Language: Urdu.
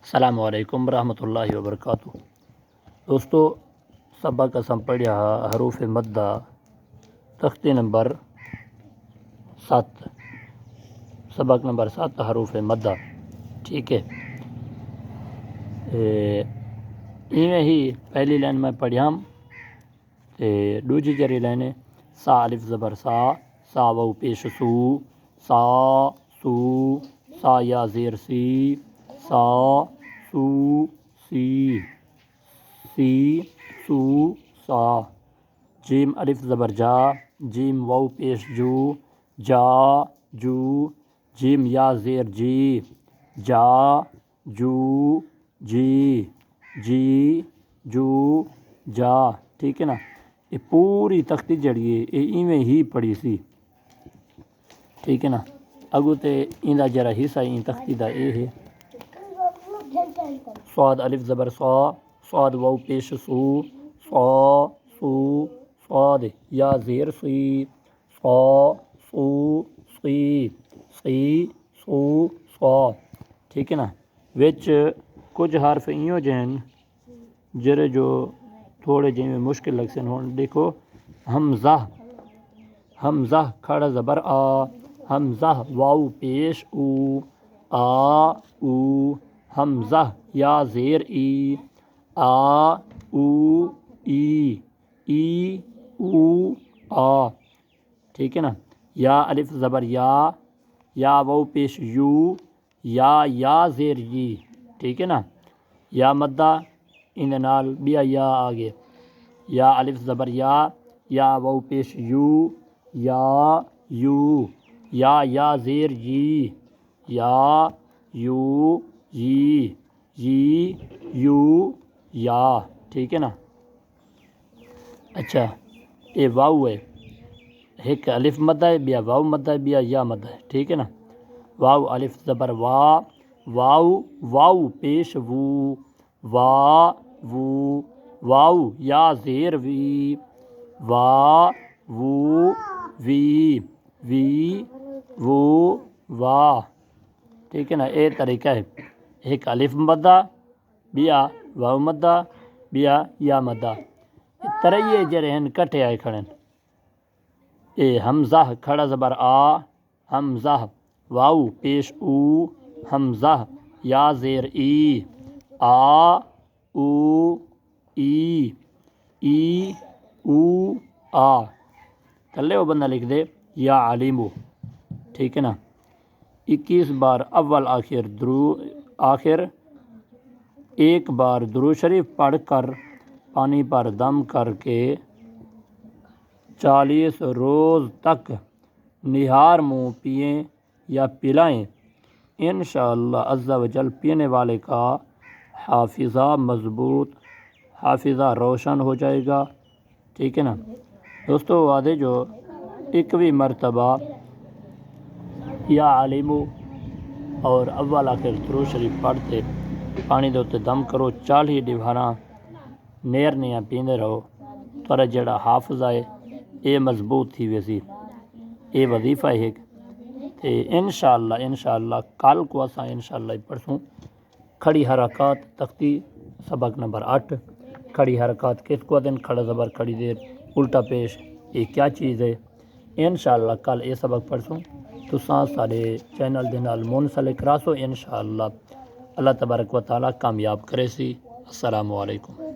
السلام علیکم ورحمۃ اللہ وبرکاتہ۔ دوستو، سبق اسم پڑھیا حروف مدہ تختی نمبر 7، سبق نمبر 7 حروف مدہ، ٹھیک ہے۔ ایویں ہی پہلی لائن میں پڑھیا دوجی جری لائن سا الف زبر سا، سا واو پیش سو، سا سو، سا یا زیر سی، سا سو سی، سی سو سا، جیم الف زبر جا، جیم واو پیش جو، جا جو، جیم یا زیر جی، جا جو جی، جی جو جا، ٹھیک ہے نا۔ یہ پوری تختی جڑی ہے یہ ایویں ہی پڑھی سی، ٹھیک ہے نا۔ اگو تے ایندا جرا حصہ این تختی دا اے ہے صاد الف زبر صا، صاد واو پیش سو، صا سو صاد، یا زیر سی، صا سو سی، سی سو صا، ٹھیک ہے نا۔ وچ کچھ حرف ایوں جہن جرے جو تھوڑے جیویں مشکل لگ سن ہون، دیکھو حمزہ، حمزہ کھڑا زبر آ، حمزہ واو پیش او، آ او، حمزہ یا زیر ای، آ او ای، ای او آ، ٹھیک ہے نا۔ یا الف زبر یا واو پیش یو، یا زیر یی، ٹھیک ہے نا۔ یا مدہ ان نال بیا یا آگے، یا الف زبر یا واو پیش یو، یا یو، یا زیر یی، یا یو یی، یی یو یا، ٹھیک ہے نا۔ اچھا، یہ واو ہے، ایک الف مدہ ہے، بیا واو مدہ ہے، بیا یا مدہ ہے، ٹھیک ہے نا۔ واو الف زبر وا، واو پیش وو، وا وو، واو یا زیر وی، وا وو وی، وی وو وا، ٹھیک ہے نا۔ یہ طریقہ ہے، ایک الف مدہ، بیا واو مدہ، بیا یا مدہ، ترائیے جرے ہیں کٹے آئے کھڑے۔ اے حمزہ کھڑا زبر آ، حمزہ واو پیش او، حمزہ یا زیر ای، آ او ای، ای او آ، تھلے وہ بندہ لکھ دے یا علیمو، ٹھیک ہے نا۔ 21 بار اول آخر ایک بار درود شریف پڑھ کر پانی پر دم کر کے 40 روز تک نہار منہ پئیں یا پلائیں، انشاءاللہ عز و جل پینے والے کا حافظہ مضبوط، حافظہ روشن ہو جائے گا، ٹھیک ہے نا۔ دوستو وعدے جو 21 مرتبہ یا علیمو اور اول آخر درود شریف پڑھتے پانی دے اتے دم کرو، 40 ڈیوہاراں نیر نیاں پیندے رہو، تھوڑا جڑا حافظہ ہے یہ مضبوط تھی ویسی، یہ وظیفہ ہے تے انشاءاللہ کل کو اساں انشاءاللہ پڑھسوں کھڑی حرکات تختی سبق نمبر 8۔ کھڑی حرکات کس کو دن، کھڑا زبر کھڑی دیر الٹا پیش، یہ کیا چیز ہے، انشاءاللہ کل یہ سبق پڑھسوں۔ تساں سارے چینل دے نال منسلک راسو، انشاءاللہ اللہ تبارک و تعالیٰ کامیاب کرے سی۔ السلام علیکم۔